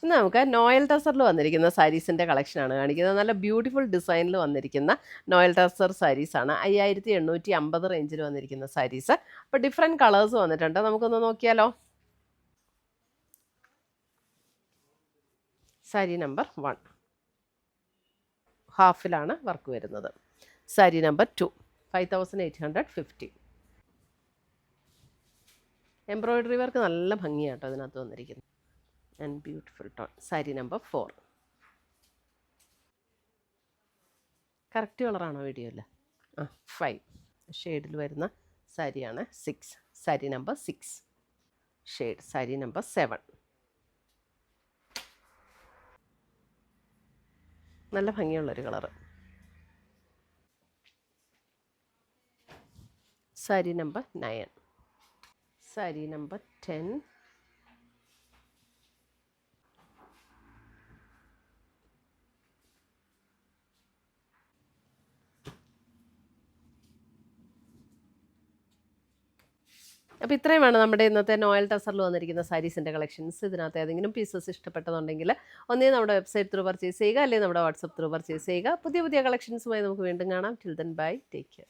ഇന്ന് നമുക്ക് നോയൽ ടസറിൽ വന്നിരിക്കുന്ന സാരീസിൻ്റെ കളക്ഷനാണ് കാണിക്കുന്നത്. നല്ല ബ്യൂട്ടിഫുൾ ഡിസൈനിൽ വന്നിരിക്കുന്ന നോയൽ ടസർ സാരീസാണ്. 5850 റേഞ്ചിൽ വന്നിരിക്കുന്ന സാരീസ്. അപ്പോൾ ഡിഫറെൻറ്റ് കളേഴ്സ് വന്നിട്ടുണ്ട്. നമുക്കൊന്ന് നോക്കിയാലോ. സാരി നമ്പർ 1 ഹാഫിലാണ് വർക്ക് വരുന്നത്. സാരി നമ്പർ 2 5850. എംബ്രോയിഡറി വർക്ക് നല്ല ഭംഗിയാട്ടോ അതിനകത്ത് വന്നിരിക്കുന്നത്. And beautiful tone. Sari number 4 correct കളറാണോ വീഡിയോയിൽ? 5 ഷെയ്ഡിൽ വരുന്ന സാരിയാണ്. 6 sari number 6 shade. Sari number 7 നല്ല ഭംഗിയുള്ളൊരു colour. Sari number 9 sari number 10 അപ്പോൾ ഇത്രയുമാണ് നമ്മുടെ ഇന്നത്തെ നോയൽ ടസറിൽ വന്നിരിക്കുന്ന സാരീസിൻ്റെ കളക്ഷൻസ്. ഇതിനകത്ത് ഏതെങ്കിലും പീസസ് ഇഷ്ടപ്പെട്ടതുണ്ടെങ്കിൽ ഒന്നേ നമ്മുടെ വെബ്സൈറ്റ് ത്രൂ പർച്ചേസ് ചെയ്യുക, അല്ലെങ്കിൽ നമ്മുടെ വാട്സപ്പ് ത്രൂ പർച്ചേസ് ചെയ്യുക. പുതിയ പുതിയ കളക്ഷൻസുമായി നമുക്ക് വീണ്ടും കാണാം. Till then bye, take care.